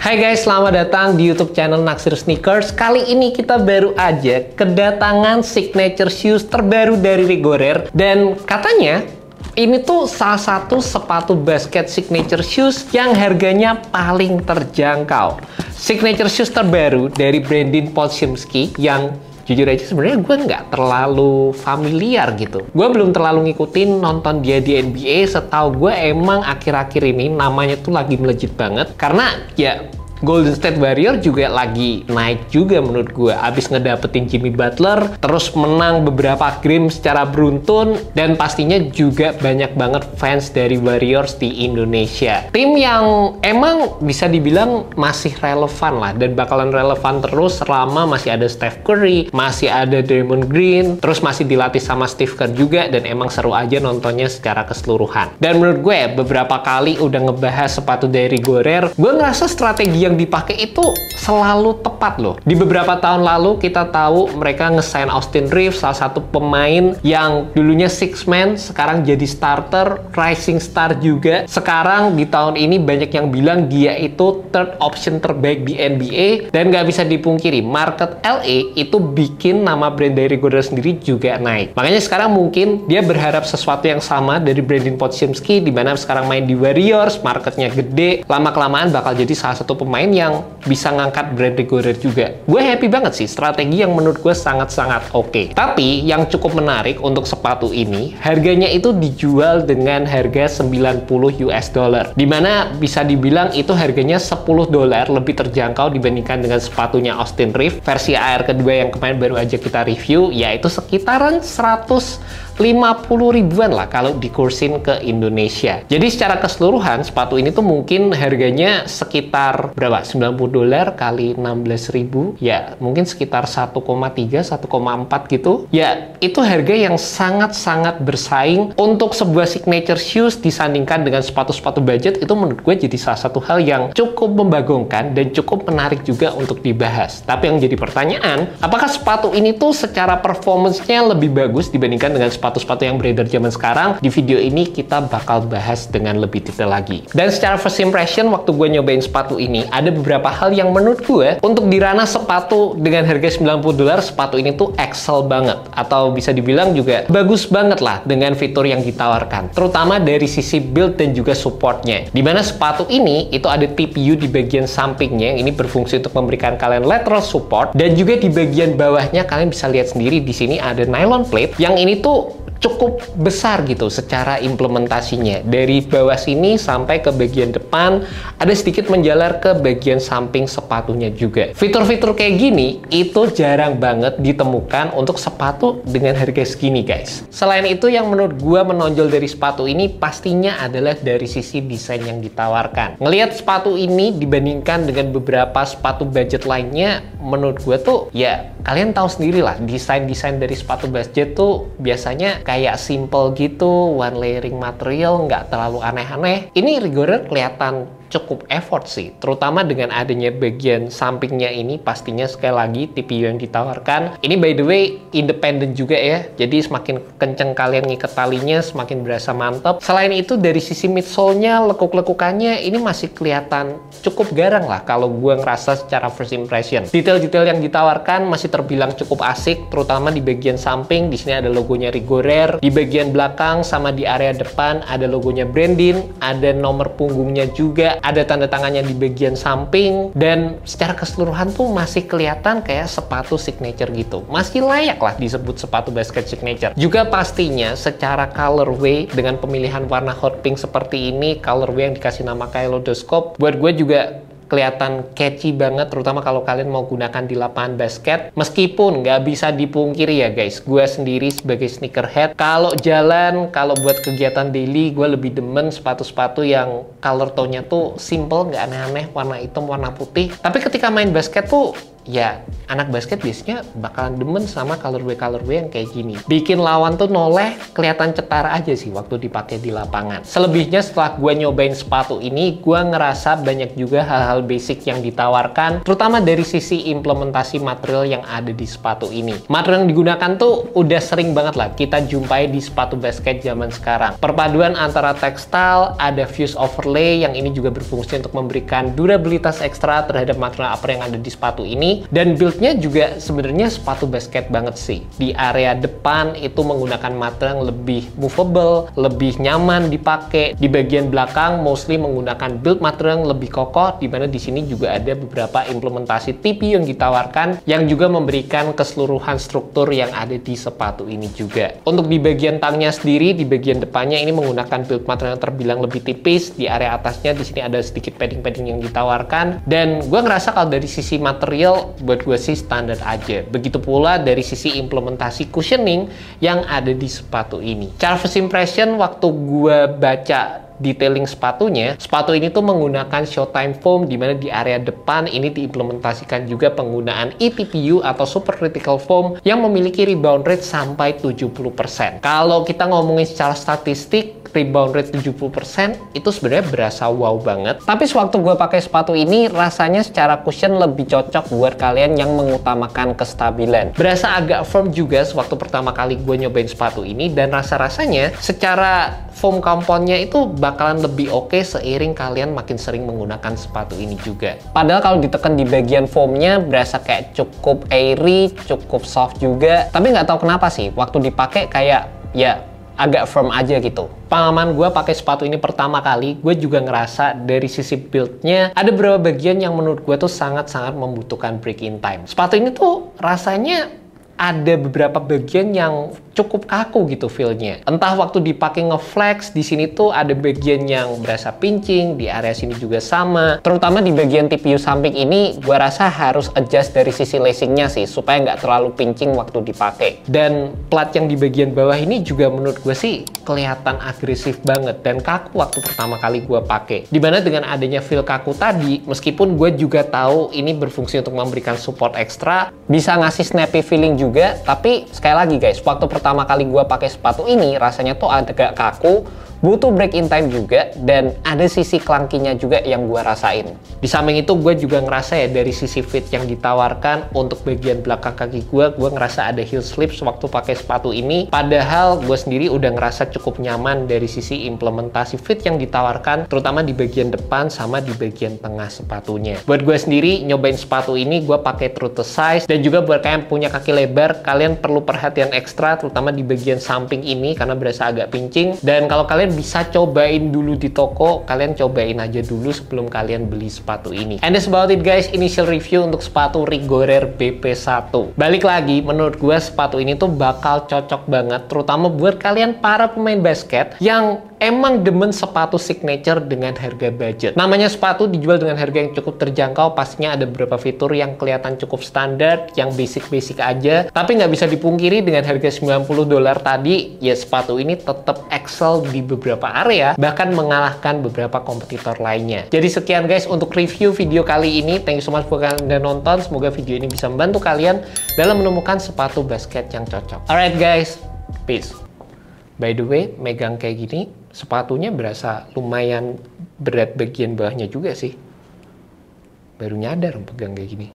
Hai guys, selamat datang di YouTube channel Naksir Sneakers. Kali ini kita baru aja kedatangan signature shoes terbaru dari Rigorer. Dan katanya ini tuh salah satu sepatu basket signature shoes yang harganya paling terjangkau. Signature shoes terbaru dari Brandon Podsiemski yang jujur aja sebenarnya gue nggak terlalu familiar gitu. Gue belum terlalu ngikutin nonton dia di NBA. Setahu gue emang akhir-akhir ini namanya tuh lagi melejit banget. Karena ya Golden State Warrior juga lagi naik juga menurut gue. Abis ngedapetin Jimmy Butler, terus menang beberapa game secara beruntun, dan pastinya juga banyak banget fans dari Warriors di Indonesia. Tim yang emang bisa dibilang masih relevan lah, dan bakalan relevan terus selama masih ada Steph Curry, masih ada Draymond Green, terus masih dilatih sama Steve Kerr juga, dan emang seru aja nontonnya secara keseluruhan. Dan menurut gue beberapa kali udah ngebahas sepatu dari Rigorer, gue ngerasa strategi yang dipakai itu selalu tepat loh. Di beberapa tahun lalu kita tahu mereka nge-sign Austin Reeves, salah satu pemain yang dulunya six man, sekarang jadi starter, rising star juga. Sekarang di tahun ini banyak yang bilang dia itu third option terbaik di NBA, dan nggak bisa dipungkiri market LA itu bikin nama brand dari Rigorer sendiri juga naik. Makanya sekarang mungkin dia berharap sesuatu yang sama dari Brandon Podsiemski, di mana sekarang main di Warriors, marketnya gede, lama-kelamaan bakal jadi salah satu pemain yang bisa ngangkat brand Rigorer juga. Gue happy banget sih, strategi yang menurut gue sangat-sangat oke. Tapi yang cukup menarik untuk sepatu ini, harganya itu dijual dengan harga 90 US dollar. Dimana bisa dibilang itu harganya 10 dolar lebih terjangkau dibandingkan dengan sepatunya Austin Reeves versi AR kedua yang kemarin baru aja kita review, yaitu sekitaran 150 ribuan lah kalau dikursin ke Indonesia. Jadi secara keseluruhan sepatu ini tuh mungkin harganya sekitar berapa? 90 dolar kali 16 ribu, ya mungkin sekitar 1,3 1,4 gitu. Ya itu harga yang sangat-sangat bersaing untuk sebuah signature shoes disandingkan dengan sepatu-sepatu budget. Itu menurut gue jadi salah satu hal yang cukup membagongkan dan cukup menarik juga untuk dibahas. Tapi yang jadi pertanyaan, apakah sepatu ini tuh secara performance-nya lebih bagus dibandingkan dengan sepatu-sepatu yang beredar zaman sekarang? Di video ini kita bakal bahas dengan lebih detail lagi. Dan secara first impression waktu gue nyobain sepatu ini, ada beberapa hal yang menurut gue untuk di ranah sepatu dengan harga 90 dolar, sepatu ini tuh excel banget, atau bisa dibilang juga bagus banget lah dengan fitur yang ditawarkan, terutama dari sisi build dan juga supportnya. Dimana sepatu ini itu ada TPU di bagian sampingnya yang ini berfungsi untuk memberikan kalian lateral support, dan juga di bagian bawahnya kalian bisa lihat sendiri di sini ada nylon plate yang ini tuh cukup besar gitu secara implementasinya. Dari bawah sini sampai ke bagian depan, ada sedikit menjalar ke bagian samping sepatunya juga. Fitur-fitur kayak gini itu jarang banget ditemukan untuk sepatu dengan harga segini guys. Selain itu yang menurut gua menonjol dari sepatu ini pastinya adalah dari sisi desain yang ditawarkan. Ngelihat sepatu ini dibandingkan dengan beberapa sepatu budget lainnya, menurut gua tuh ya kalian tahu sendiri lah, desain-desain dari sepatu budget tuh biasanya kayak simple gitu, one layering material, nggak terlalu aneh-aneh. Ini Rigorer kelihatan cukup effort sih, terutama dengan adanya bagian sampingnya ini. Pastinya sekali lagi TPU yang ditawarkan ini by the way independen juga ya, jadi semakin kenceng kalian ngikat talinya semakin berasa mantap. Selain itu dari sisi midsole-nya, lekuk-lekukannya ini masih kelihatan cukup garang lah kalau gue ngerasa secara first impression. Detail-detail yang ditawarkan masih terbilang cukup asik, terutama di bagian samping. Di sini ada logonya Rigorer, di bagian belakang sama di area depan ada logonya Brandon, ada nomor punggungnya juga, ada tanda tangannya di bagian samping, dan secara keseluruhan tuh masih kelihatan kayak sepatu signature gitu. Masih layak lah disebut sepatu basket signature. Juga pastinya secara colorway dengan pemilihan warna hot pink seperti ini, colorway yang dikasih nama Kaleidoscope, buat gue juga kelihatan catchy banget, terutama kalau kalian mau gunakan di lapangan basket. Meskipun nggak bisa dipungkiri ya guys, gue sendiri sebagai sneakerhead, kalau jalan, kalau buat kegiatan daily, gue lebih demen sepatu-sepatu yang color tone-nya tuh simple, nggak aneh-aneh, warna hitam, warna putih. Tapi ketika main basket tuh ya anak basket biasanya bakalan demen sama colorway yang kayak gini. Bikin lawan tuh noleh, kelihatan cetar aja sih waktu dipakai di lapangan. Selebihnya setelah gue nyobain sepatu ini, gue ngerasa banyak juga hal-hal basic yang ditawarkan, terutama dari sisi implementasi material yang ada di sepatu ini. Material yang digunakan tuh udah sering banget lah kita jumpai di sepatu basket zaman sekarang. Perpaduan antara tekstil, ada fuse overlay yang ini juga berfungsi untuk memberikan durabilitas ekstra terhadap material upper yang ada di sepatu ini. Dan build-nya juga sebenarnya sepatu basket banget sih. Di area depan itu menggunakan material yang lebih movable, lebih nyaman dipakai. Di bagian belakang mostly menggunakan build material yang lebih kokoh, di mana di sini juga ada beberapa implementasi TPU yang ditawarkan yang juga memberikan keseluruhan struktur yang ada di sepatu ini juga. Untuk di bagian tangnya sendiri, di bagian depannya ini menggunakan build material yang terbilang lebih tipis. Di area atasnya di sini ada sedikit padding-padding yang ditawarkan. Dan gue ngerasa kalau dari sisi material buat gue sih standar aja. Begitu pula dari sisi implementasi cushioning yang ada di sepatu ini. Cara first impression waktu gue baca detailing sepatunya, sepatu ini tuh menggunakan Showtime foam, di mana di area depan ini diimplementasikan juga penggunaan eTPU atau supercritical foam yang memiliki rebound rate sampai 70%. Kalau kita ngomongin secara statistik, rebound rate 70% itu sebenarnya berasa wow banget. Tapi sewaktu gue pakai sepatu ini, rasanya secara cushion lebih cocok buat kalian yang mengutamakan kestabilan. Berasa agak firm juga sewaktu pertama kali gue nyobain sepatu ini, dan rasa-rasanya secara foam compoundnya itu bakalan lebih oke seiring kalian makin sering menggunakan sepatu ini juga. Padahal kalau ditekan di bagian foamnya berasa kayak cukup airy, cukup soft juga. Tapi nggak tahu kenapa sih, waktu dipakai kayak ya agak firm aja gitu. Pengalaman gue pakai sepatu ini pertama kali, gue juga ngerasa dari sisi build-nya ada beberapa bagian yang menurut gue tuh sangat-sangat membutuhkan break-in time. Sepatu ini tuh rasanya ada beberapa bagian yang cukup kaku gitu feel-nya. Entah waktu dipakai ngeflex, di sini tuh ada bagian yang berasa pinching, di area sini juga sama. Terutama di bagian TPU samping ini, gue rasa harus adjust dari sisi lacing-nya sih, supaya nggak terlalu pinching waktu dipakai. Dan plat yang di bagian bawah ini juga menurut gue sih kelihatan agresif banget dan kaku waktu pertama kali gue pakai. Dimana dengan adanya feel kaku tadi, meskipun gue juga tahu ini berfungsi untuk memberikan support ekstra, bisa ngasih snappy feeling juga, tapi sekali lagi guys, waktu pertama kali gue pakai sepatu ini rasanya tuh agak kaku, butuh break in time juga, dan ada sisi clunky-nya juga yang gue rasain. Di samping itu gue juga ngerasa ya dari sisi fit yang ditawarkan untuk bagian belakang kaki gue ngerasa ada heel slips waktu pakai sepatu ini. Padahal gue sendiri udah ngerasa cukup nyaman dari sisi implementasi fit yang ditawarkan, terutama di bagian depan sama di bagian tengah sepatunya. Buat gue sendiri nyobain sepatu ini gue pakai true to size, dan juga buat kalian punya kaki lebar, kalian perlu perhatian ekstra terutama di bagian samping ini karena berasa agak pinching. Dan kalau kalian bisa cobain dulu di toko, kalian cobain aja dulu sebelum kalian beli sepatu ini. And that's about it guys, initial review untuk sepatu Rigorer BP1. Balik lagi, menurut gue sepatu ini tuh bakal cocok banget, terutama buat kalian para pemain basket yang emang demen sepatu signature dengan harga budget. Namanya sepatu dijual dengan harga yang cukup terjangkau, pastinya ada beberapa fitur yang kelihatan cukup standar, yang basic-basic aja. Tapi nggak bisa dipungkiri dengan harga $90 tadi, ya sepatu ini tetap excel di beberapa area, bahkan mengalahkan beberapa kompetitor lainnya. Jadi sekian guys untuk review video kali ini. Thank you so much buat kalian udah nonton. Semoga video ini bisa membantu kalian dalam menemukan sepatu basket yang cocok. Alright guys, peace. By the way, megang kayak gini, sepatunya berasa lumayan berat bagian bawahnya juga sih. Baru nyadar pegang kayak gini.